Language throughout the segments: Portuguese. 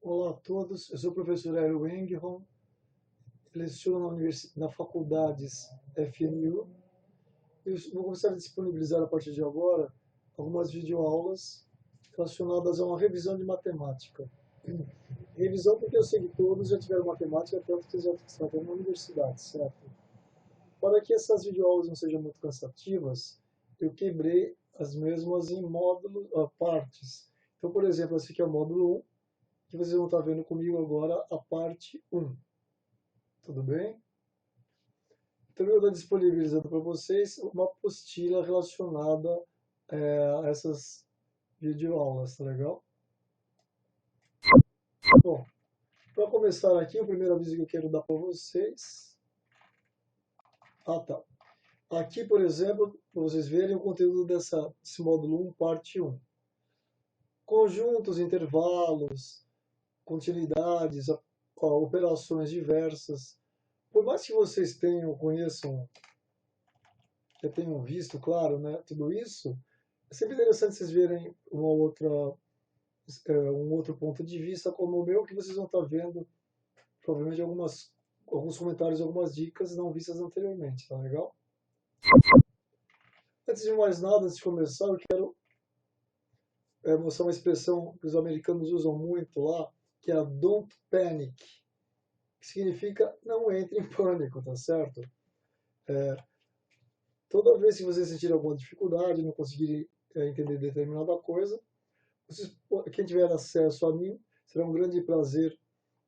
Olá a todos, eu sou o professor Hélio Engholm, leciono na faculdades FNU. Eu vou começar a disponibilizar a partir de agora algumas videoaulas relacionadas a uma revisão de matemática. Revisão porque eu sei que todos já tiveram matemática, tanto que já estão até na universidade, certo? Para que essas videoaulas não sejam muito cansativas, eu quebrei as mesmas em módulos, partes. Então, por exemplo, esse aqui é o módulo 1, que vocês vão estar vendo comigo agora a parte 1. Tudo bem? Então, eu estou disponibilizando para vocês uma apostila relacionada a essas videoaulas, tá legal? Bom, para começar aqui, o primeiro aviso que eu quero dar para vocês. Ah, tá. Aqui, por exemplo, para vocês verem o conteúdo desse módulo 1, parte 1. Conjuntos, intervalos, continuidades, operações diversas. Por mais que vocês conheçam, já tenham visto, claro, né, tudo isso, é sempre interessante vocês verem um outro ponto de vista como o meu, que vocês vão estar vendo provavelmente alguns comentários, algumas dicas não vistas anteriormente, tá legal? Antes de mais nada, antes de começar, eu quero mostrar uma expressão que os americanos usam muito lá, que é a don't panic, que significa não entre em pânico, tá certo? Toda vez que vocês sentirem alguma dificuldade, não conseguirem entender determinada coisa, vocês, quem tiver acesso a mim, será um grande prazer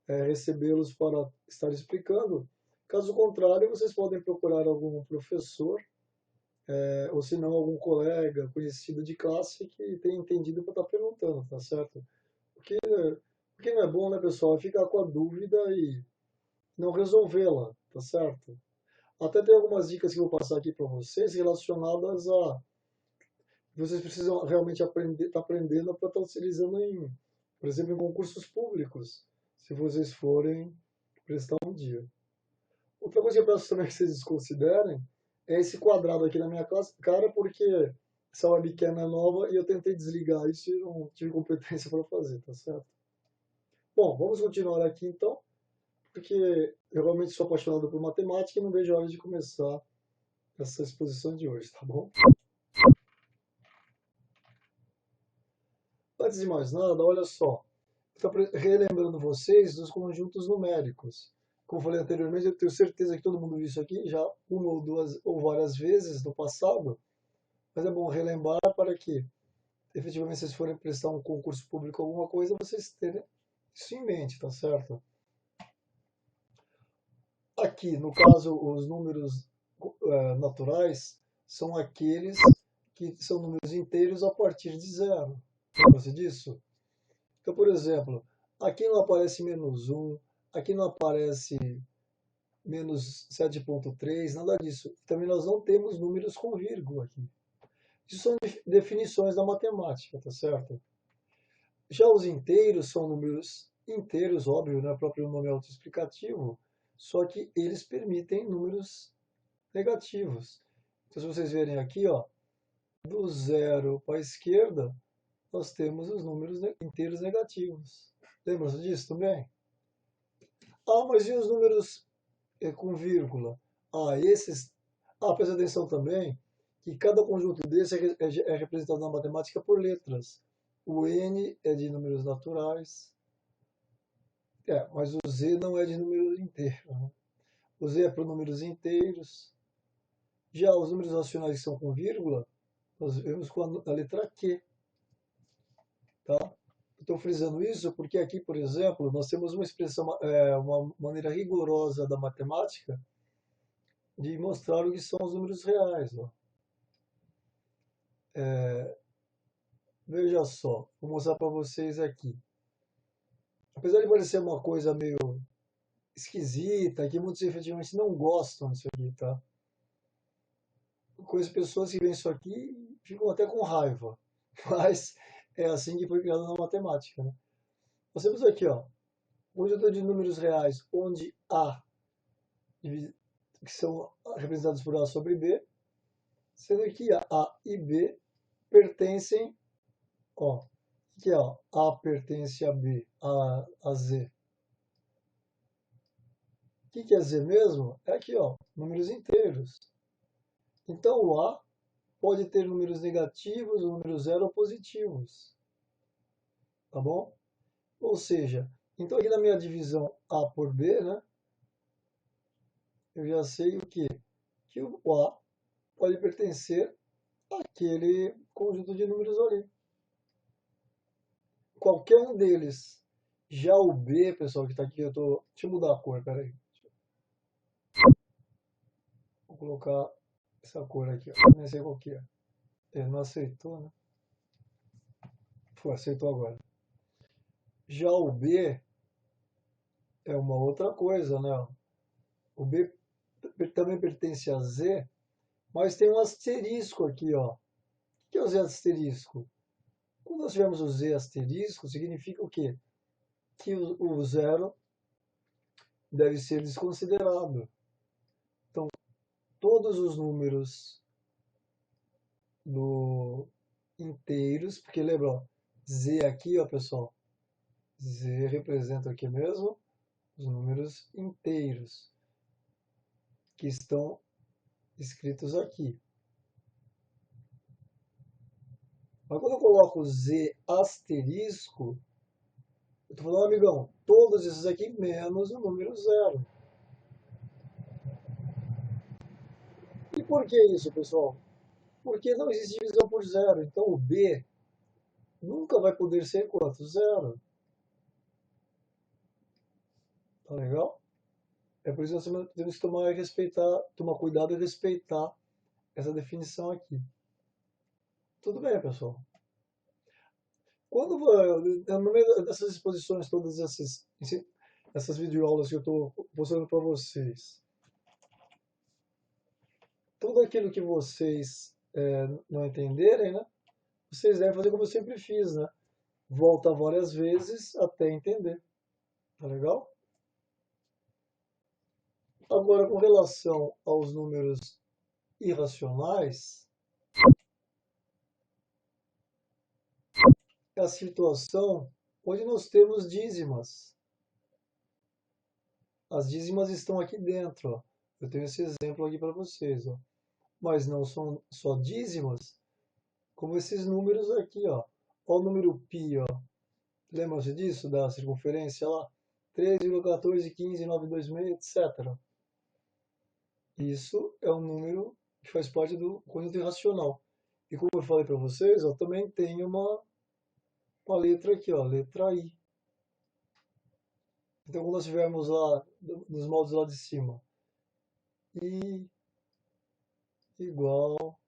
recebê-los para estar explicando. Caso contrário, vocês podem procurar algum professor, ou se não, algum colega conhecido de classe que tenha entendido para estar perguntando, tá certo? Porque não é bom, né, pessoal, é ficar com a dúvida e não resolvê-la, tá certo? Até tem algumas dicas que eu vou passar aqui para vocês relacionadas a vocês precisam realmente aprender, estar aprendendo para estar utilizando por exemplo, em concursos públicos, se vocês forem prestar um dia. Outra coisa que eu peço também que vocês desconsiderem é esse quadrado aqui na minha cara, porque essa webcam é nova e eu tentei desligar isso e não tive competência para fazer, tá certo? Bom, vamos continuar aqui então, porque eu realmente sou apaixonado por matemática e não vejo a hora de começar essa exposição de hoje, tá bom? Antes de mais nada, olha só, estou relembrando vocês dos conjuntos numéricos. Como falei anteriormente, eu tenho certeza que todo mundo viu isso aqui já uma ou duas ou várias vezes no passado, mas é bom relembrar para que, efetivamente, se vocês forem prestar um concurso público, alguma coisa, vocês terem isso em mente, tá certo? Aqui, no caso, os números naturais são aqueles que são números inteiros a partir de zero. Lembra-se disso? Então, por exemplo, aqui não aparece menos um, aqui não aparece menos 7,3, nada disso. Também nós não temos números com vírgula aqui. Isso são definições da matemática, tá certo? Já os inteiros são números inteiros, óbvio, né? O próprio nome é autoexplicativo, só que eles permitem números negativos. Então, se vocês verem aqui, ó, do zero para a esquerda, nós temos os números inteiros negativos. Lembra disso também? Ah, mas e os números com vírgula? Ah, esses. Ah, presta atenção também que cada conjunto desse é representado na matemática por letras. O N é de números naturais. Mas o Z não é de números inteiros, né? O Z é para números inteiros. Já os números racionais que são com vírgula, nós vemos com a letra Q. Tá? Estou frisando isso porque aqui, por exemplo, nós temos uma expressão, uma maneira rigorosa da matemática de mostrar o que são os números reais. Ó. Veja só, vou mostrar para vocês aqui. Apesar de parecer uma coisa meio esquisita, que muitos efetivamente não gostam disso aqui, tá? Conheço pessoas que veem isso aqui e ficam até com raiva. Mas é assim que foi criado na matemática, né? Nós temos aqui, ó, conjunto de números reais, onde A, que são representados por A sobre B, sendo que A e B pertencem, ó, que é, ó, A pertence a B, a Z. O que é Z mesmo? É aqui, ó, números inteiros. Então, o A pode ter números negativos, o número zero ou positivos. Tá bom? Ou seja, então aqui na minha divisão A por B, né, eu já sei o quê? Que o A pode pertencer àquele conjunto de números ali. Qualquer um deles. Já o B, pessoal, que está aqui, deixa eu mudar a cor, peraí. Vou colocar essa cor aqui, ó. Nem sei qual que é. Ele não aceitou, né? Foi, aceitou agora. Já o B é uma outra coisa, né? O B também pertence a Z, mas tem um asterisco aqui, ó. O que é o Z asterisco? Quando nós tivermos o Z asterisco, significa o quê? Que o zero deve ser desconsiderado. Então, todos os números inteiros, porque lembra, ó, Z aqui, ó, pessoal, Z representa aqui mesmo os números inteiros que estão escritos aqui. Mas quando eu coloco Z asterisco, eu estou falando, amigão, todos esses aqui menos o número zero. E por que isso, pessoal? Porque não existe divisão por zero. Então o B nunca vai poder ser quanto? Zero. Tá legal? É por isso que nós temos que tomar cuidado e respeitar essa definição aqui. Tudo bem, pessoal? Quando no meio dessas exposições, todas essas videoaulas que eu estou mostrando para vocês, tudo aquilo que vocês não entenderem, né? Vocês devem fazer como eu sempre fiz, né? Volta várias vezes até entender. Tá legal? Agora, com relação aos números irracionais, é a situação onde nós temos dízimas. As dízimas estão aqui dentro, ó. Eu tenho esse exemplo aqui para vocês, ó. Mas não são só dízimas, como esses números aqui, ó. Olha o número π, ó. Lembra-se disso, da circunferência lá? 3,1415,926, etc. Isso é um número que faz parte do conjunto irracional. E como eu falei para vocês, ó, também tem uma letra aqui, ó, letra I. Então, quando nós tivermos lá, nos moldes lá de cima, I igual.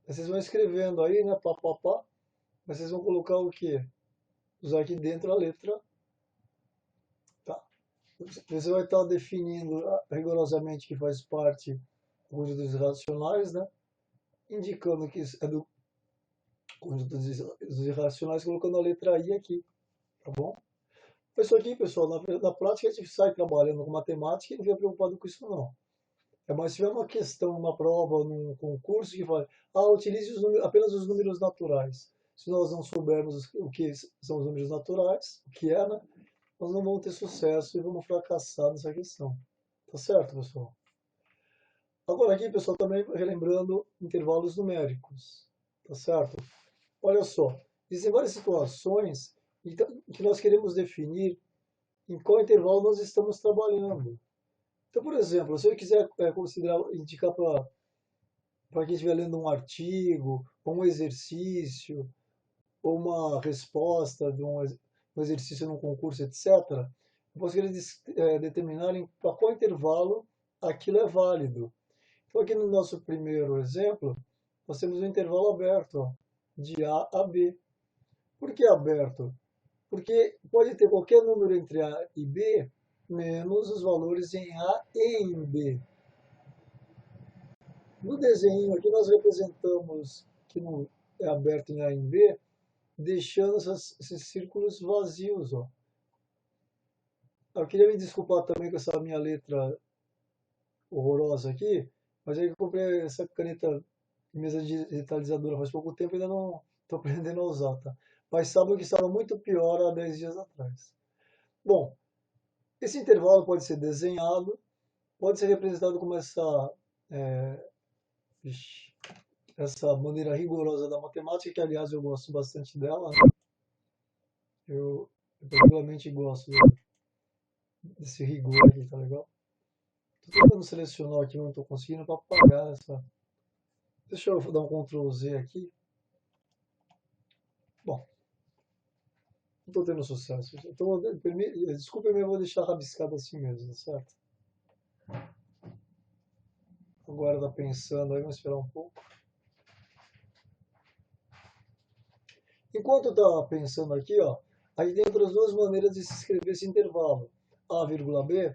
Vocês vão escrevendo aí, né, pá, pá, pá, mas vocês vão colocar o quê? Usar aqui dentro a letra. Tá. Você vai estar definindo rigorosamente que faz parte do conjunto dos irracionais, né? Indicando que é do conjunto dos irracionais, colocando a letra I aqui, tá bom? Isso aqui, pessoal, na prática a gente sai trabalhando com matemática e não fica preocupado com isso não. É mais se tiver uma questão, uma prova, num concurso que fala, utilize apenas os números naturais. Se nós não soubermos o que são os números naturais, o que é, né? Nós não vamos ter sucesso e vamos fracassar nessa questão. Tá certo, pessoal? Agora aqui, pessoal, também relembrando intervalos numéricos. Tá certo? Olha só, existem várias situações que nós queremos definir em qual intervalo nós estamos trabalhando. Então, por exemplo, se eu quiser considerar, indicar para quem estiver lendo um artigo, ou um exercício, ou uma resposta de um exercício num concurso, etc., eu posso querer determinar para qual intervalo aquilo é válido. Então, aqui no nosso primeiro exemplo, nós temos um intervalo aberto, ó, de A a B. Por que aberto? Porque pode ter qualquer número entre A e B, menos os valores em A e em B. No desenho aqui nós representamos que não é aberto em A e em B, deixando esses círculos vazios. Ó. Eu queria me desculpar também com essa minha letra horrorosa aqui, mas aí eu comprei essa caneta mesa digitalizadora faz pouco tempo, ainda não estou aprendendo a usar, tá? Mas sabe que estava muito pior há 10 dias atrás. Bom, esse intervalo pode ser desenhado, pode ser representado como é, ixi, essa maneira rigorosa da matemática, que aliás eu gosto bastante dela, né? Eu particularmente gosto desse rigor aqui, tá legal? Estou tentando selecionar aqui, não estou conseguindo para apagar essa. Deixa eu dar um Ctrl Z aqui. Bom, não estou tendo sucesso. Então, desculpa, eu vou deixar rabiscado assim mesmo, certo? Agora está pensando aí, vamos esperar um pouco. Enquanto está pensando aqui, ó, aí tem outras duas maneiras de se escrever esse intervalo. A, vírgula B.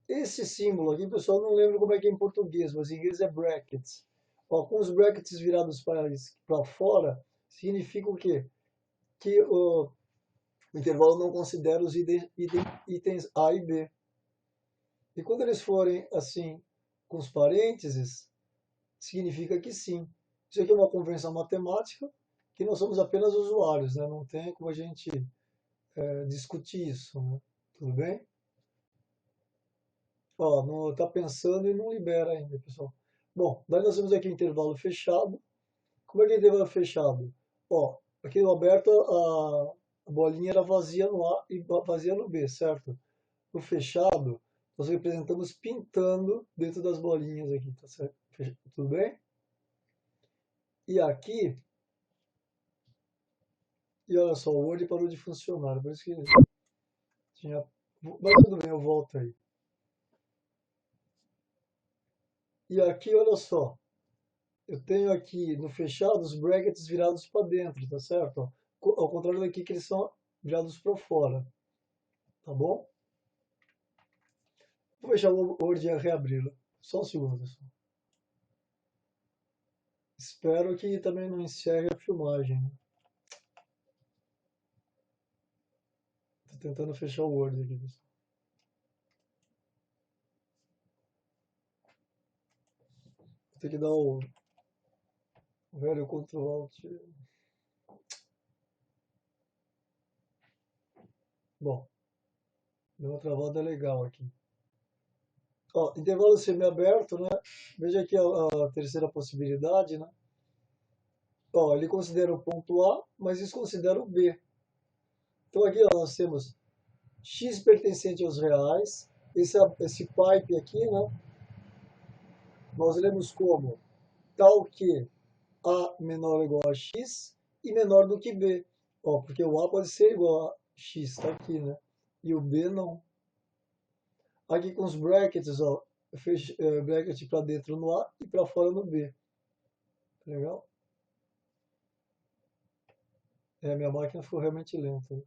Esse símbolo aqui, pessoal, não lembro como é que é em português, mas em inglês é brackets. Ó, com os brackets virados para fora, significa o quê? Que o intervalo não considera os itens A e B. E quando eles forem assim, com os parênteses, significa que sim. Isso aqui é uma convenção matemática que nós somos apenas usuários, né? Não tem como a gente discutir isso, né? Tudo bem? Ó, não está pensando e não libera ainda, pessoal. Bom, daí nós temos aqui o intervalo fechado. Como é que é o intervalo fechado? Ó, aqui no aberto a bolinha era vazia no A e vazia no B, certo? No fechado, nós representamos pintando dentro das bolinhas aqui, tá certo? Tudo bem? E aqui, e olha só, o Word parou de funcionar, por isso que tinha. Mas tudo bem, eu volto aí. E aqui, olha só, eu tenho aqui no fechado os brackets virados para dentro, tá certo? Ao contrário daqui que eles são virados para fora, tá bom? Vou fechar o Word e reabri-lo. Só um segundo, pessoal. Espero que também não encerre a filmagem, né? Tô tentando fechar o Word aqui, pessoal. Vou ter que dar o velho Ctrl Alt. Bom, deu uma travada legal aqui. Ó, intervalo semiaberto, né? Veja aqui a terceira possibilidade, né? Ó, ele considera o ponto A, mas desconsidera o B. Então aqui ó, nós temos x pertencente aos reais, esse pipe aqui, né? Nós lemos como tal que A menor ou igual a x e menor do que B. Ó, porque o A pode ser igual a x, tá aqui, né? E o B não. Aqui com os brackets, ó, bracket para dentro no A e para fora no B. Legal? É, minha máquina ficou realmente lenta.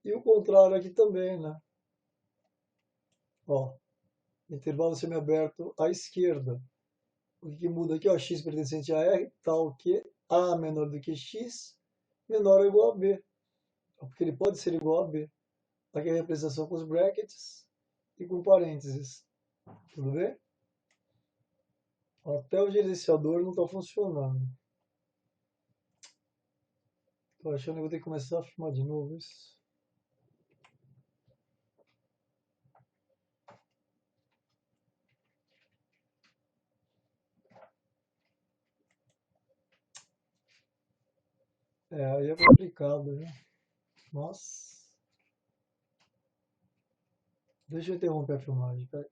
E o contrário aqui também, né? Ó, intervalo semiaberto à esquerda. O que muda aqui, ó, x pertencente a R, tal que A menor do que x, menor ou igual a B. Porque ele pode ser igual a B. Aqui é a representação com os brackets e com parênteses. Tudo bem? Até o gerenciador não está funcionando. Tô achando que vou ter que começar a filmar de novo isso. É, aí é complicado, né? Nossa. Deixa eu interromper a filmagem. Peraí.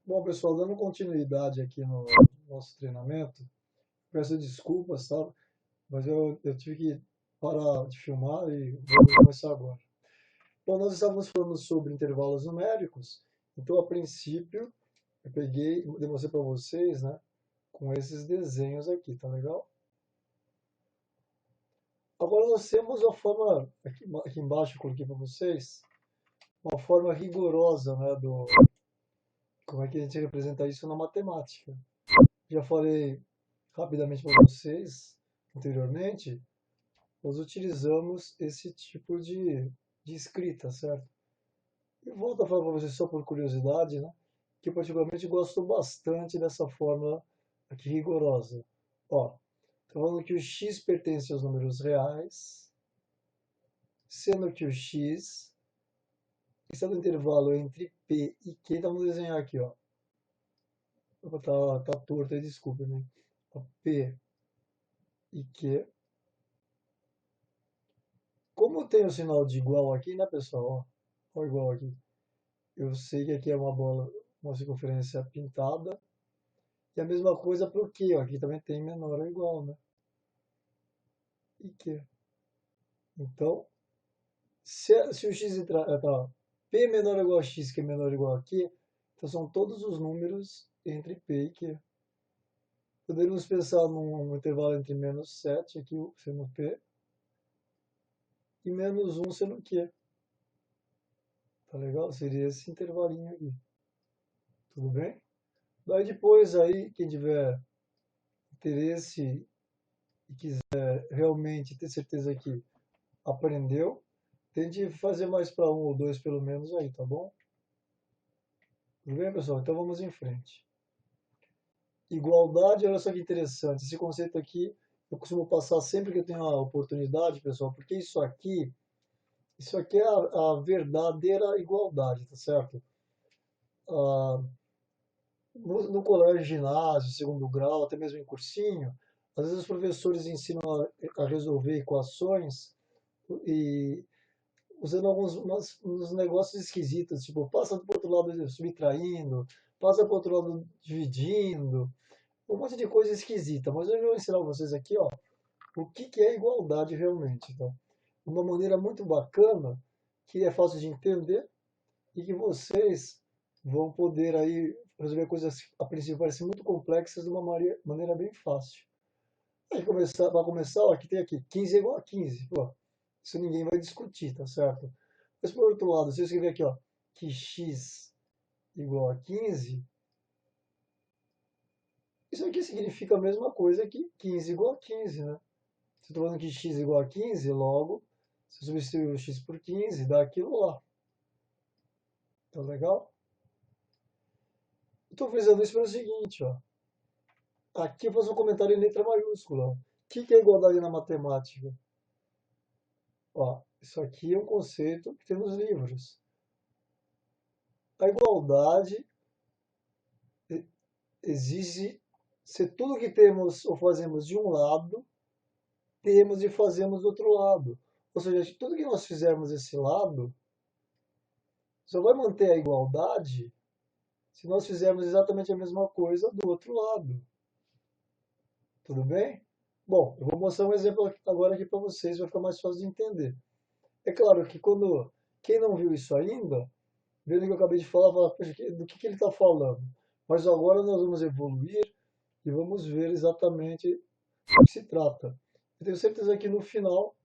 Bom, pessoal, dando continuidade aqui no nosso treinamento, peço desculpas, sabe? Mas eu tive que parar de filmar e vou começar agora. Bom, nós estávamos falando sobre intervalos numéricos, então a princípio eu peguei, demonstrei para vocês, né, com esses desenhos aqui, tá legal? Agora nós temos a forma, aqui embaixo eu coloquei para vocês, uma forma rigorosa, né, como é que a gente representa isso na matemática. Já falei rapidamente para vocês anteriormente, nós utilizamos esse tipo de escrita, certo? E volto a falar para vocês só por curiosidade, né, que eu particularmente gosto bastante dessa fórmula aqui rigorosa. Ó, estou falando que o x pertence aos números reais, sendo que o x está no intervalo entre P e Q. Então vamos desenhar aqui, ó. Tá torto aí, desculpa, né? Ó, P e Q. Como tem o sinal de igual aqui, né, pessoal? Ó, ó igual aqui. Eu sei que aqui é uma bola, uma circunferência pintada. E a mesma coisa para o Q, ó. Aqui também tem menor ou igual, né? E Q. Então, se o x tá, P menor ou igual a x, que é menor ou igual a Q, então são todos os números entre P e Q. Poderíamos pensar num intervalo entre menos 7, aqui sendo P, e menos 1 sendo Q. Tá legal? Seria esse intervalinho aqui. Tudo bem? Daí depois aí, quem tiver interesse e quiser realmente ter certeza que aprendeu, tente fazer mais para um ou dois pelo menos aí, tá bom? Tudo bem, pessoal? Então vamos em frente. Igualdade, olha só que interessante. Esse conceito aqui eu costumo passar sempre que eu tenho a oportunidade, pessoal, porque isso aqui é a verdadeira igualdade, tá certo? Ah, no colégio, ginásio, segundo grau, até mesmo em cursinho, às vezes os professores ensinam a resolver equações e usando uns negócios esquisitos, tipo, passa para o outro lado subtraindo, passa para o outro lado dividindo, um monte de coisa esquisita. Mas eu vou ensinar vocês aqui, ó, o que é igualdade realmente, tá? Uma maneira muito bacana, que é fácil de entender e que vocês vão poder aí resolver coisas a princípio parecem muito complexas de uma maneira bem fácil. Aí para começar, ó, aqui tem aqui 15 é igual a 15. Pô, isso ninguém vai discutir, tá certo? Mas por outro lado, se eu escrever aqui, ó, que x igual a 15, isso aqui significa a mesma coisa que 15 igual a 15, né? Se eu estou falando que x igual a 15, logo, se eu substituir o x por 15, dá aquilo lá. Tá legal? Estou frisando isso pelo seguinte, ó. Aqui eu faço um comentário em letra maiúscula. O que é igualdade na matemática? Ó, isso aqui é um conceito que tem nos livros. A igualdade exige ser tudo que temos ou fazemos de um lado, temos e fazemos do outro lado. Ou seja, tudo que nós fizermos desse lado só vai manter a igualdade se nós fizermos exatamente a mesma coisa do outro lado. Tudo bem? Bom, eu vou mostrar um exemplo agora aqui para vocês, vai ficar mais fácil de entender. É claro que quando quem não viu isso ainda, vendo o que eu acabei de falar, fala, "Poxa, do que ele está falando?" Mas agora nós vamos evoluir e vamos ver exatamente do que se trata. Eu tenho certeza que no final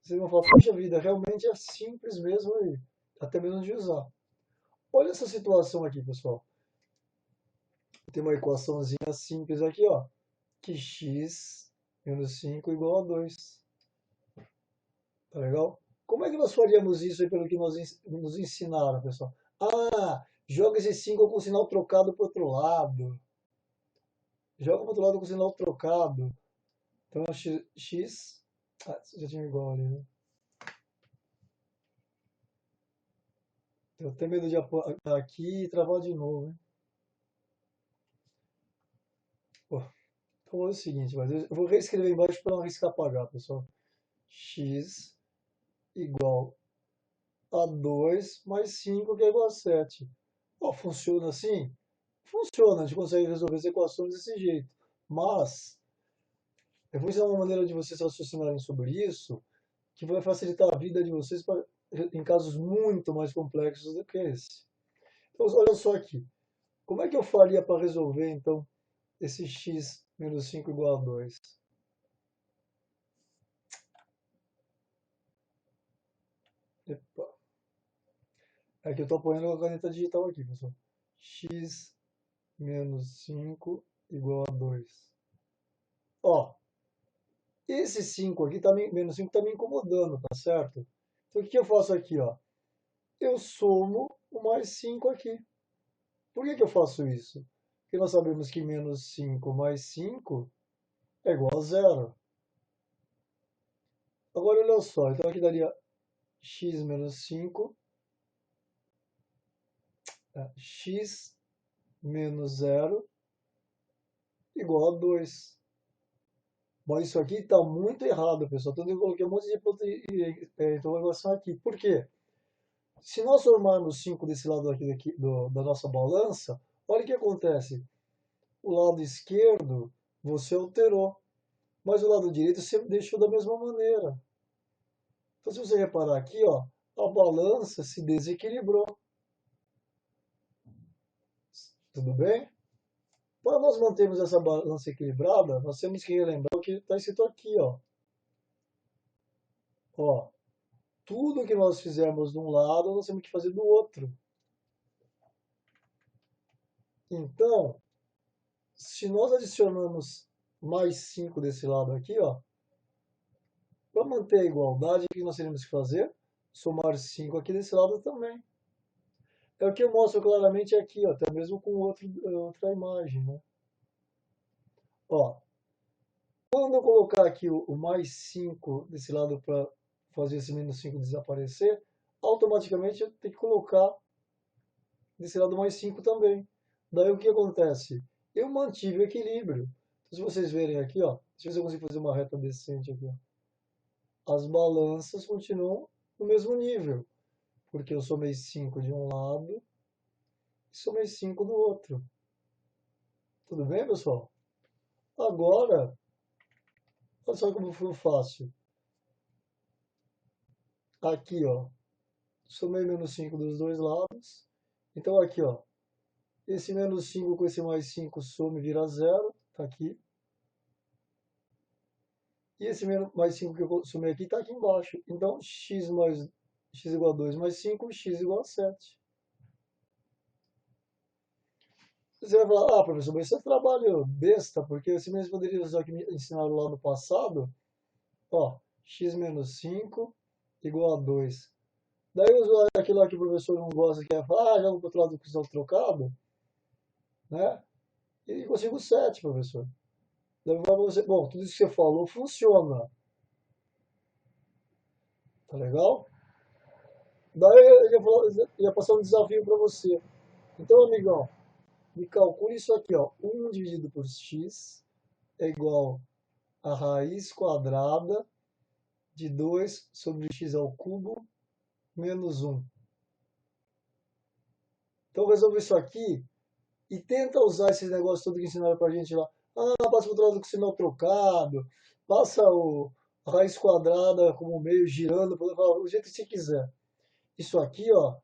vocês vão falar, poxa vida, realmente é simples mesmo aí, até mesmo de usar. Olha essa situação aqui, pessoal. Tem uma equaçãozinha simples aqui, ó, que x menos 5 igual a 2. Tá legal? Como é que nós faríamos isso aí pelo que nos ensinaram, pessoal? Ah, joga esse 5 com o sinal trocado para o outro lado. Joga para o outro lado com o sinal trocado. Então, x. Ah, já tinha igual ali, né? Tenho até medo de apontar aqui e travar de novo, hein? Pô, então é o seguinte, mas eu vou reescrever embaixo para não arriscar apagar, pessoal. X igual a 2 mais 5, que é igual a 7. Ó, funciona assim? Funciona, a gente consegue resolver as equações desse jeito. Mas, eu vou ensinar uma maneira de vocês raciocinarem sobre isso, que vai facilitar a vida de vocês em casos muito mais complexos do que esse. Então, olha só aqui. Como é que eu faria para resolver, então, esse x menos 5 igual a 2? Epa. Aqui eu estou apoiando a caneta digital aqui, pessoal. X menos 5 igual a 2. Ó, esse 5 aqui, menos 5 está me incomodando, tá certo? Então o que eu faço aqui, ó? Eu somo o mais 5 aqui. Por que eu faço isso? Porque nós sabemos que menos 5 mais 5 é igual a zero. Agora, olha só. Então, aqui daria x menos 5, x menos zero igual a 2. Mas isso aqui está muito errado, pessoal. Então, eu coloquei um monte de interrogação aqui. Por quê? Se nós formarmos 5 desse lado aqui, da nossa balança, olha o que acontece. O lado esquerdo você alterou, mas o lado direito você deixou da mesma maneira. Então, se você reparar aqui, ó, a balança se desequilibrou. Tudo bem? Para nós mantermos essa balança equilibrada, nós temos que relembrar o que está escrito aqui, ó. Ó, tudo que nós fizermos de um lado, nós temos que fazer do outro. Então, se nós adicionamos mais 5 desse lado aqui, ó, para manter a igualdade, o que nós teremos que fazer? Somar 5 aqui desse lado também. É o que eu mostro claramente aqui, ó, até mesmo com outra imagem, né? Ó, quando eu colocar aqui o mais 5 desse lado para fazer esse menos 5 desaparecer, automaticamente eu tenho que colocar desse lado mais 5 também. Daí o que acontece? Eu mantive o equilíbrio. Então, se vocês verem aqui, ó, deixa eu ver se eu consigo fazer uma reta decente aqui, ó. As balanças continuam no mesmo nível, porque eu somei 5 de um lado e somei 5 do outro. Tudo bem, pessoal? Agora, olha só como foi fácil. Aqui, ó, somei menos 5 dos dois lados. Então, aqui, ó, esse menos 5 com esse mais 5 soma e vira zero. Tá aqui. E esse mais 5 que eu somei aqui está aqui embaixo. Então, x igual a 2 mais 5, x igual a 7. Você vai falar, professor, mas isso é trabalho besta, porque você mesmo poderia usar o que me ensinaram lá no passado. Ó, x menos 5 igual a 2. Daí eu uso aquilo lá que o professor não gosta, que é falar, já vou para o outro lado do cristal trocado, né? E consigo 7, professor. Daí eu falo para você, bom, tudo isso que você falou funciona. Tá legal? Daí eu ia passar um desafio para você. Então, amigão, me calcule isso aqui, ó. 1 dividido por x é igual a raiz quadrada de 2 sobre x ao cubo menos 1. Então, resolve isso aqui e tenta usar esse negócio todo que ensinaram pra gente lá. Ah, passa para o outro lado com o sinal trocado, passa a raiz quadrada como meio girando, do jeito que você quiser. Isso aqui, ó,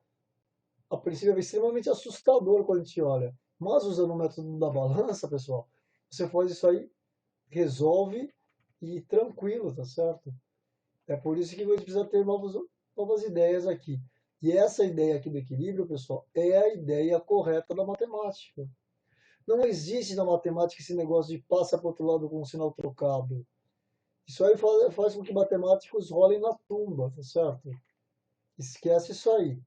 a princípio é extremamente assustador quando a gente olha. Mas usando o método da balança, pessoal, você faz isso aí, resolve e tranquilo, tá certo? É por isso que a gente precisa ter novas ideias aqui. E essa ideia aqui do equilíbrio, pessoal, é a ideia correta da matemática. Não existe na matemática esse negócio de passa para o outro lado com um sinal trocado. Isso aí faz com que matemáticos rolem na tumba, tá certo? Esquece isso aí.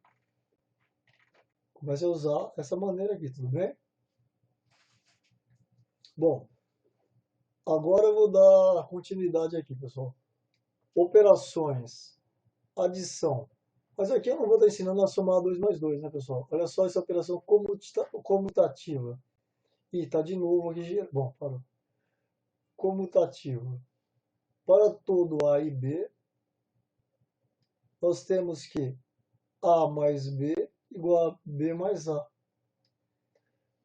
Comece a usar essa maneira aqui, tudo bem? Bom, agora eu vou dar continuidade aqui, pessoal. Operações, adição. Mas aqui eu não vou estar ensinando a somar 2 mais 2, né, pessoal? Olha só essa operação comutativa. Ih, tá de novo aqui. Bom, parou. Comutativa. Para todo A e B, nós temos que A mais B igual a B mais A.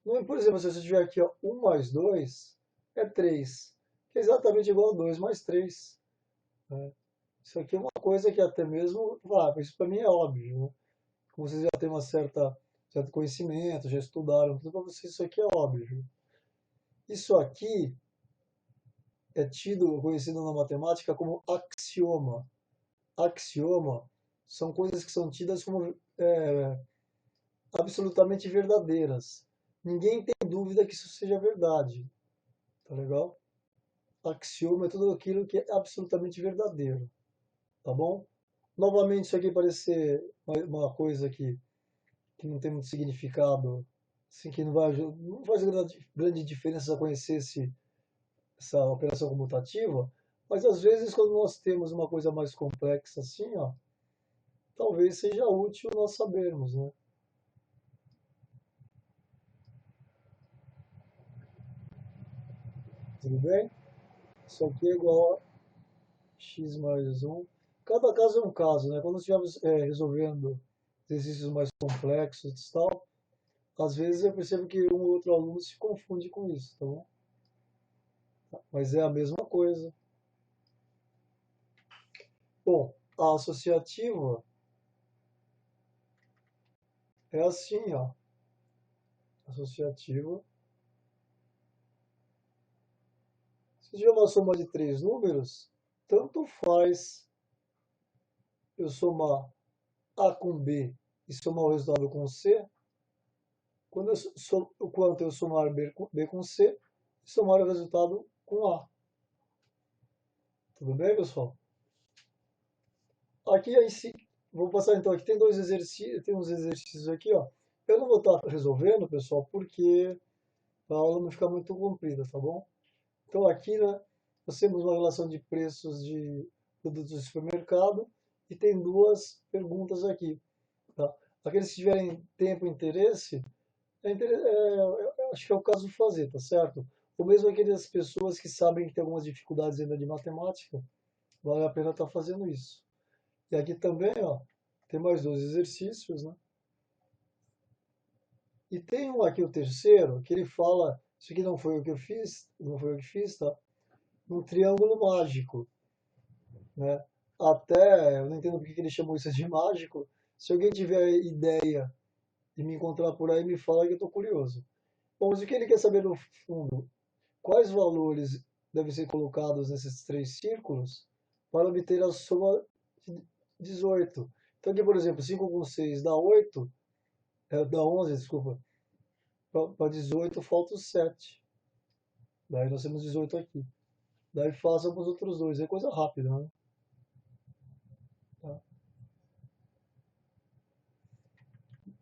Por exemplo, se você tiver aqui ó, 1 mais 2 é 3, que é exatamente igual a 2 mais 3. Né? Isso aqui é uma coisa que até mesmo, isso para mim é óbvio. Né? Como vocês já têm certo conhecimento, já estudaram, tudo para vocês isso aqui é óbvio. Isso aqui é conhecido na matemática como axioma. Axioma são coisas que são tidas como absolutamente verdadeiras. Ninguém tem dúvida que isso seja verdade. Tá legal? Axioma é tudo aquilo que é absolutamente verdadeiro. Tá bom? Novamente, isso aqui parece ser uma coisa que não tem muito significado assim que não faz grande diferença conhecer essa operação comutativa, mas às vezes quando nós temos uma coisa mais complexa assim, ó, talvez seja útil nós sabermos, né? Tudo bem? Isso aqui é igual a x mais um. Cada caso é um caso, né? Quando nós estivermos resolvendo exercícios mais complexos e tal, às vezes eu percebo que um ou outro aluno se confunde com isso, tá bom? Mas é a mesma coisa. Bom, a associativa é assim, ó. Associativa. Se tiver uma soma de três números, tanto faz eu somar A com B e somar o resultado com C, quanto eu somar B com C e somar o resultado com A. Tudo bem, pessoal? Aqui em si, vou passar então aqui, tem dois exercícios, tem uns exercícios aqui, ó. Eu não vou estar resolvendo, pessoal, porque a aula não fica muito comprida, tá bom? Então aqui, né, nós temos uma relação de preços de produtos de supermercado e tem duas perguntas aqui, tá? Aqueles que tiverem tempo e interesse, acho que é o caso de fazer, tá certo? Ou mesmo aquelas pessoas que sabem que tem algumas dificuldades ainda de matemática, vale a pena estar fazendo isso. E aqui também, ó, tem mais dois exercícios, né? E tem um aqui, o terceiro, que ele fala, isso aqui não foi o que eu fiz, não foi eu que fiz, tá? Um triângulo mágico, né? Até, eu não entendo porque que ele chamou isso de mágico. Se alguém tiver ideia de me encontrar por aí, me fala que eu estou curioso. Bom, mas o que ele quer saber no fundo? Quais valores devem ser colocados nesses três círculos para obter a soma de 18? Então aqui, por exemplo, 5 com 6 dá 8, dá 11, desculpa. Para 18 falta o 7. Daí nós temos 18 aqui. Daí faça com os outros dois. É coisa rápida, né? Tá.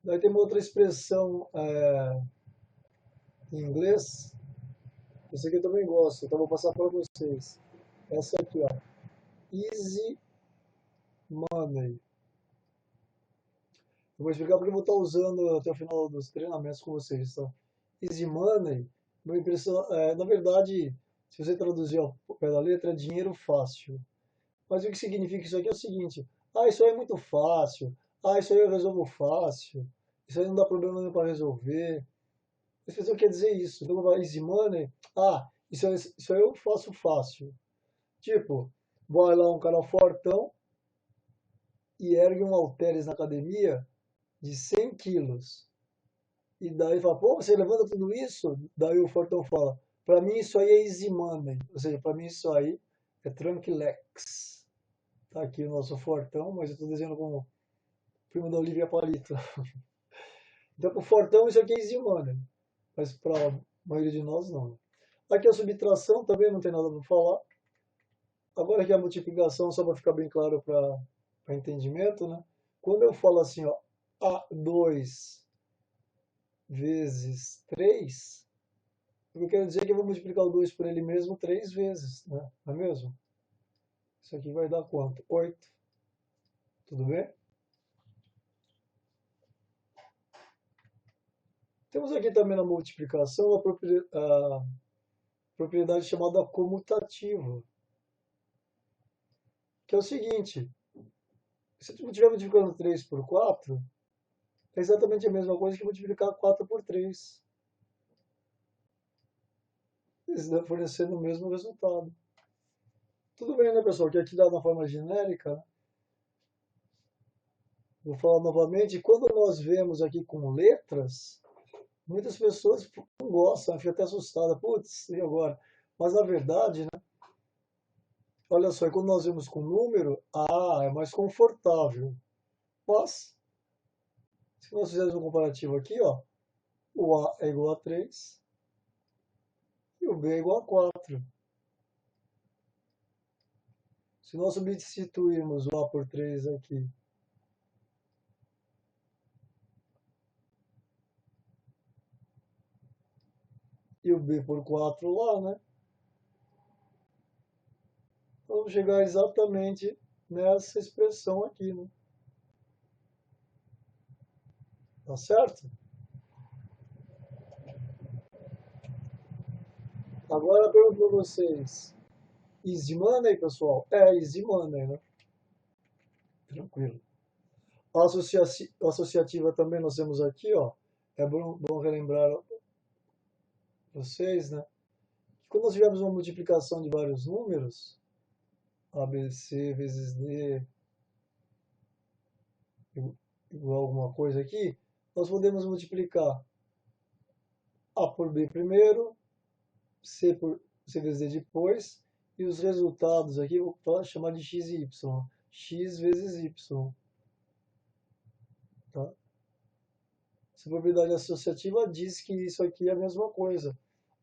Daí tem uma outra expressão em inglês. Essa aqui eu também gosto, então vou passar para vocês. Essa aqui, ó. Easy money. Eu vou explicar porque eu vou estar usando até o final dos treinamentos com vocês, tá? Easy money, uma impressão, na verdade, se você traduzir ao pé da letra, é dinheiro fácil. Mas o que significa isso aqui é o seguinte: ah, isso aí é muito fácil, ah, isso aí eu resolvo fácil, isso aí não dá problema nenhum para resolver. A pessoa quer dizer isso. Então, vai easy money, ah, isso aí eu faço fácil. Tipo, vai lá um cara fortão e ergue um halteres na academia de 100 quilos. E daí fala, pô, você levanta tudo isso? Daí o fortão fala, pra mim isso aí é easy money. Ou seja, pra mim isso aí é tranquilex. Tá aqui o nosso fortão, mas eu tô desenhando com o primo da Olivia Palito. Então pro fortão isso aqui é easy money. Mas pra maioria de nós não. Aqui a subtração também não tem nada para falar. Agora aqui a multiplicação, só para ficar bem claro para entendimento, né? Quando eu falo assim, ó, A2 vezes 3, eu quero dizer que eu vou multiplicar o 2 por ele mesmo 3 vezes, né? Não é mesmo? Isso aqui vai dar quanto? 8. Tudo bem? Temos aqui também na multiplicação a propriedade chamada comutativa, que é o seguinte: se eu estiver multiplicando 3 por 4, é exatamente a mesma coisa que multiplicar 4 por 3. Eles devem fornecer o mesmo resultado. Tudo bem, né, pessoal? Que aqui dá na forma genérica. Vou falar novamente. Quando nós vemos aqui com letras, muitas pessoas não gostam, ficam até assustadas. Putz, e agora? Mas na verdade, né? Olha só, quando nós vemos com número, é mais confortável. Mas, se nós fizermos um comparativo aqui, ó, o A é igual a 3 e o B é igual a 4. Se nós substituirmos o A por 3 aqui, B por 4 lá, né? Vamos chegar exatamente nessa expressão aqui, né? Tá certo? Agora eu pergunto para vocês. Easy money, pessoal? É, easy money, né? Tranquilo. A associativa também nós temos aqui, ó. É bom relembrar vocês, né? Que quando nós tivermos uma multiplicação de vários números, ABC vezes D igual alguma coisa aqui, nós podemos multiplicar A por B primeiro, C vezes D depois, e os resultados aqui eu vou chamar de X e Y. X vezes Y. Tá? Essa propriedade associativa diz que isso aqui é a mesma coisa.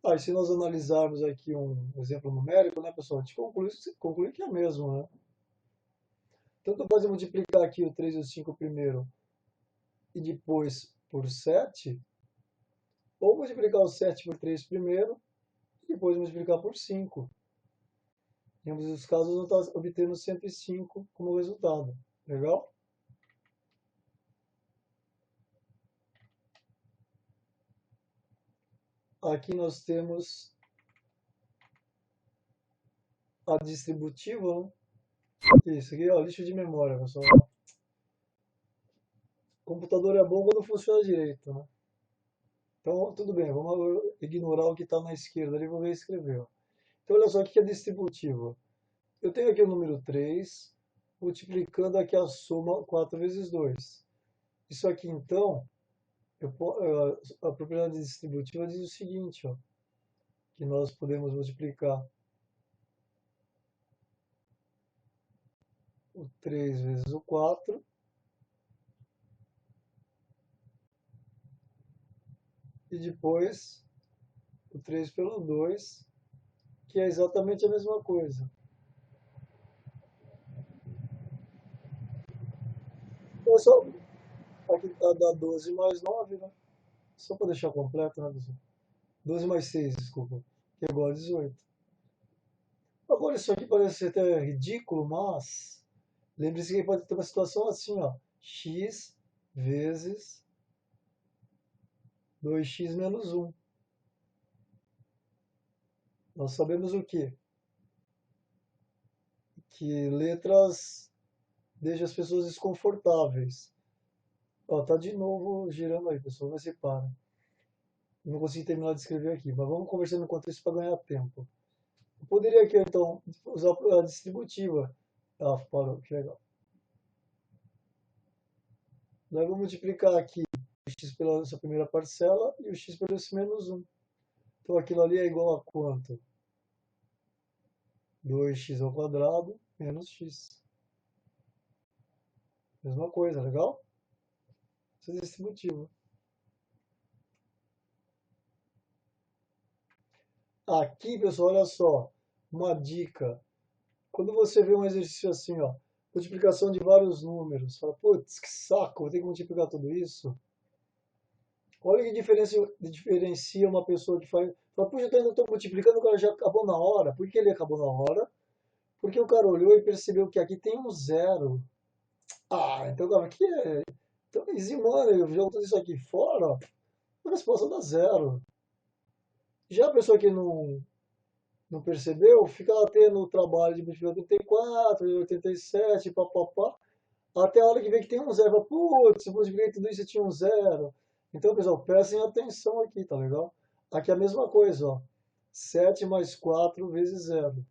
E se nós analisarmos aqui um exemplo numérico, né, pessoal, a gente conclui que é mesmo, né? Tanto faz eu multiplicar aqui o 3 e o 5 primeiro e depois por 7, ou multiplicar o 7 por 3 primeiro e depois multiplicar por 5. Em ambos os casos, eu estou obtendo 105 como resultado. Legal? Aqui nós temos a distributiva, né? Isso aqui, ó, lixo de memória, pessoal. O computador é bom quando funciona direito, né? Então, tudo bem, vamos ignorar o que está na esquerda ali, vou ver escrever. Ó. Então, olha só o que é distributiva. Eu tenho aqui o número 3, multiplicando aqui a soma 4 vezes 2. Isso aqui, então, a propriedade distributiva diz o seguinte, ó, que nós podemos multiplicar o 3 vezes o 4 e depois o 3 pelo 2, que é exatamente a mesma coisa. Então, só, aqui dá 12 mais 9, né? Só para deixar completo, né, pessoal? 12 mais 6, desculpa, que é igual a 18. Agora, isso aqui parece até ridículo, mas lembre-se que pode ter uma situação assim, ó, x vezes 2x menos 1. Nós sabemos o quê? Que letras deixam as pessoas desconfortáveis. Ó, tá de novo girando aí, pessoal, vai se para. Não consegui terminar de escrever aqui, mas vamos conversando enquanto isso para ganhar tempo. Eu poderia aqui, então, usar a distributiva. Parou, que legal. Daí eu vou multiplicar aqui o x pela sua primeira parcela e o x pelo esse menos 1. Então aquilo ali é igual a quanto? 2x ao quadrado menos x. Mesma coisa, legal? Isso é distributivo. Aqui, pessoal, olha só. Uma dica. Quando você vê um exercício assim, ó, multiplicação de vários números, fala, putz, que saco, vou ter que multiplicar tudo isso. Olha que diferencia uma pessoa que faz. Fala, puxa, eu ainda estou multiplicando, o cara já acabou na hora. Por que ele acabou na hora? Porque o cara olhou e percebeu que aqui tem um zero. Então, cara, aqui é. Então, easy money, eu jogo tudo isso aqui fora, a resposta dá zero. Já a pessoa que não percebeu, fica lá tendo o trabalho de multiplicar 84, 87, papapá, até a hora que vê que tem um zero. Fala, putz, eu multipliquei tudo isso e tinha um zero. Então, pessoal, prestem atenção aqui, tá legal? Aqui é a mesma coisa, ó. 7 mais 4 vezes zero.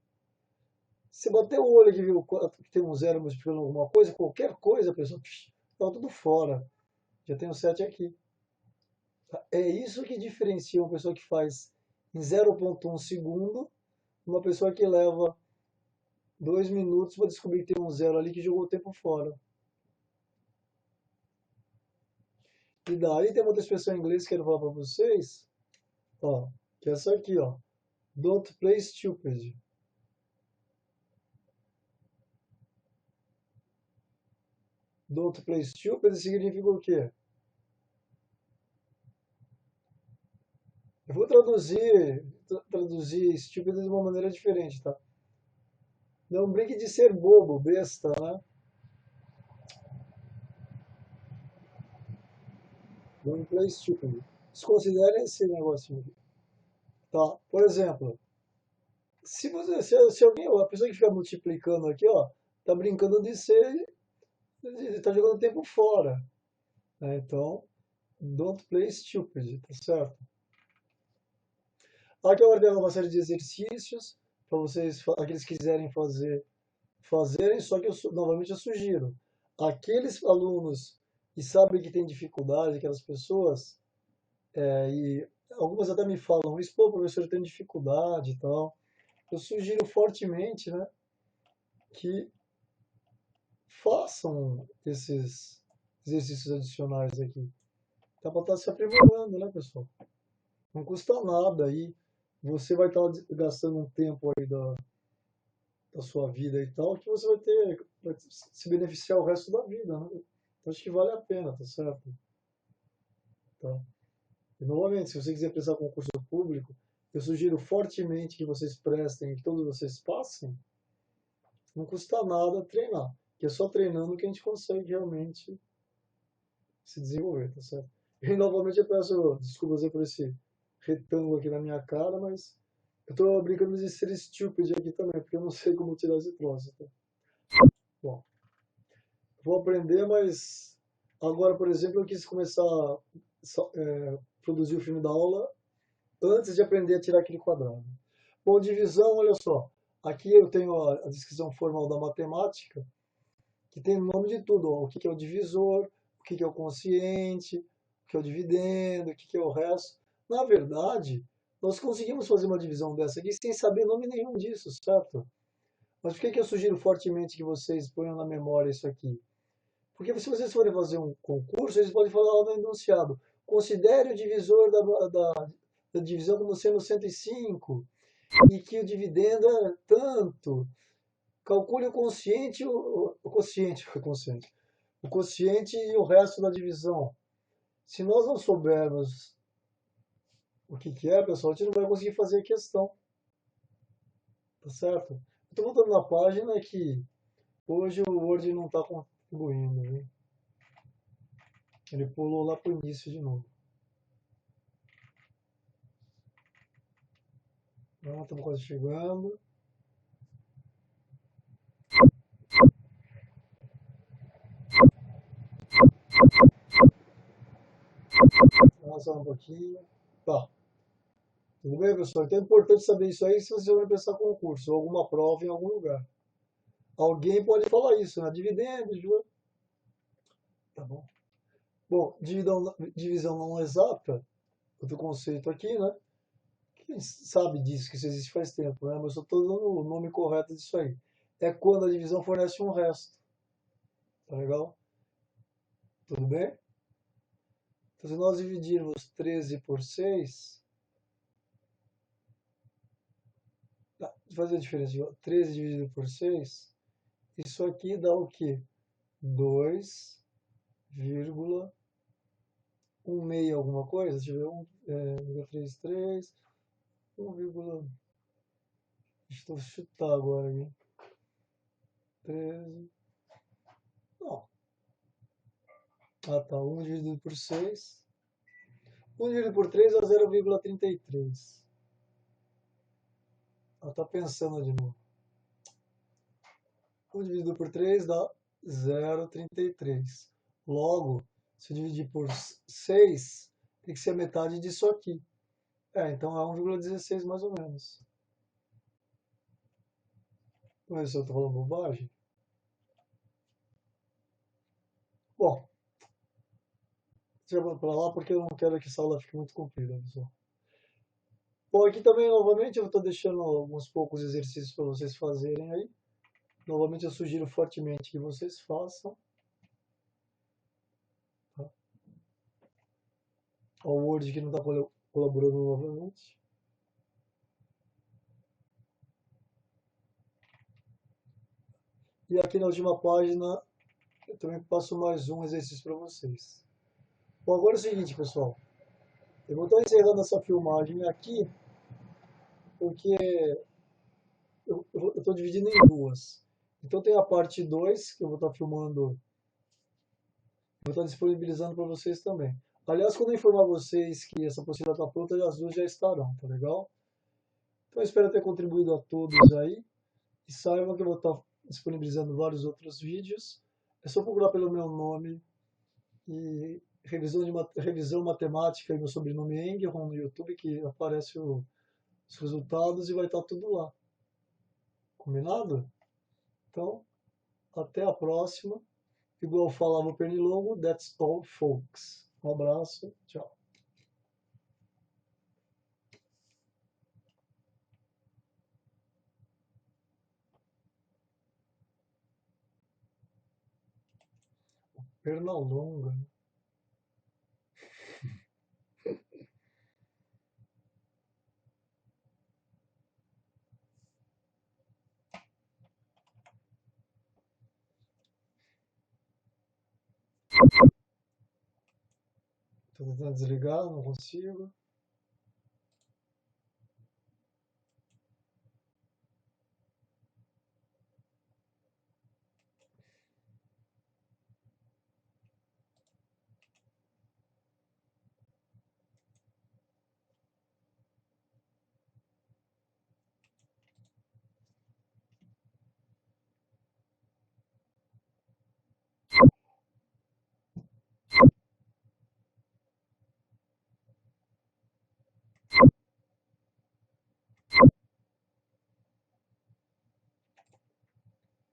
Se bater o olho aqui e viu que tem um zero multiplicando alguma coisa, qualquer coisa, pessoal, tá tudo fora. Já tem o 7 aqui. É isso que diferencia uma pessoa que faz em 0,1 segundo, uma pessoa que leva 2 minutos para descobrir que tem um zero ali que jogou o tempo fora. E daí tem uma outra expressão em inglês que eu quero falar para vocês, ó, que é essa aqui, ó. Don't play stupid. Don't play stupid significa o quê? Eu vou traduzir stupid de uma maneira diferente, tá? Não brinque de ser bobo, besta, né? Don't play stupid. Desconsidere esse negocinho aqui. Tá? Por exemplo, se alguém, a pessoa que fica multiplicando aqui, ó, tá brincando de ser, tá jogando tempo fora, né? Então, don't play stupid, tá certo? Aqui eu ordeno uma série de exercícios para vocês, aqueles que quiserem fazerem, só que novamente eu sugiro, aqueles alunos que sabem que tem dificuldade, aquelas pessoas, e algumas até me falam, isso, pô, professor, eu tenho dificuldade e tal. Eu sugiro fortemente, né, que façam esses exercícios adicionais aqui. Dá para estar se aprimorando, né, pessoal? Não custa nada aí. Você vai estar gastando um tempo aí da sua vida e tal, que você vai se beneficiar o resto da vida, né? Então acho que vale a pena, tá certo? Tá. E novamente, se você quiser prestar concurso público, eu sugiro fortemente que vocês prestem, que todos vocês passem. Não custa nada treinar, que é só treinando que a gente consegue realmente se desenvolver, tá certo? E novamente eu peço desculpas aí por esse retângulo aqui na minha cara, mas eu tô brincando de ser stupid aqui também, porque eu não sei como tirar esse troço. Tá? Bom, vou aprender, mas agora, por exemplo, eu quis começar a produzir o filme da aula antes de aprender a tirar aquele quadrado. Bom, divisão, olha só. Aqui eu tenho a descrição formal da matemática, que tem o nome de tudo. Ó, o que é o divisor, o que é o quociente, o que é o dividendo, o que é o resto. Na verdade, nós conseguimos fazer uma divisão dessa aqui sem saber nome nenhum disso, certo? Mas por que eu sugiro fortemente que vocês ponham na memória isso aqui? Porque se vocês forem fazer um concurso, eles podem falar no enunciado. Considere o divisor da divisão como sendo 105 e que o dividendo é tanto. Calcule o quociente, o quociente e o resto da divisão. Se nós não soubermos o que é, pessoal, a gente não vai conseguir fazer a questão. Tá certo? Estou voltando na página que hoje o Word não está contribuindo. Viu? Ele pulou lá para o início de novo. Estamos quase chegando. Avançar um pouquinho. Tá. Tudo bem, pessoal? Então é importante saber isso aí se você vai prestar concurso ou alguma prova em algum lugar. Alguém pode falar isso, né? Dividendos, juro. Tá bom. Bom, divisão não exata, outro conceito aqui, né? Quem sabe disso, que isso existe faz tempo, né? Mas eu só estou dando o nome correto disso aí. É quando a divisão fornece um resto. Tá legal? Tudo bem? Então, se nós dividirmos 13 por 6, tá, fazer a diferença de 13 dividido por 6, isso aqui dá o quê? 2,16 alguma coisa? Deixa eu ver, 1,33, 1, deixa eu chutar agora aqui. 13. Não. Ah, tá. 1 dividido por 6. 1 dividido por 3 é 0,33. Ela está pensando de novo. 1 dividido por 3 dá 0,33. Logo, se eu dividir por 6, tem que ser a metade disso aqui. Então é 1,16 mais ou menos. Vamos ver se eu estou falando bobagem. Bom, deixa eu para lá porque eu não quero que essa aula fique muito comprida, pessoal. Bom, aqui também, novamente, eu estou deixando alguns poucos exercícios para vocês fazerem aí. Novamente, eu sugiro fortemente que vocês façam. Tá? O Word que não está colaborando novamente. E aqui na última página, eu também passo mais um exercício para vocês. Bom, agora é o seguinte, pessoal. Eu vou estar encerrando essa filmagem aqui, porque eu estou dividindo em duas. Então tem a parte 2 que eu vou estar filmando, vou estar disponibilizando para vocês também. Aliás, quando eu informar vocês que essa apostila está pronta, as duas já estarão, tá legal? Então eu espero ter contribuído a todos aí. E saibam que eu vou estar disponibilizando vários outros vídeos. É só procurar pelo meu nome e revisão matemática e meu sobrenome Engelron no YouTube, que aparece os resultados e vai estar tudo lá. Combinado? Então, até a próxima. Igual falava o Pernilongo, that's all, folks. Um abraço, tchau. Pernalonga. Estou tentando desligar, não consigo.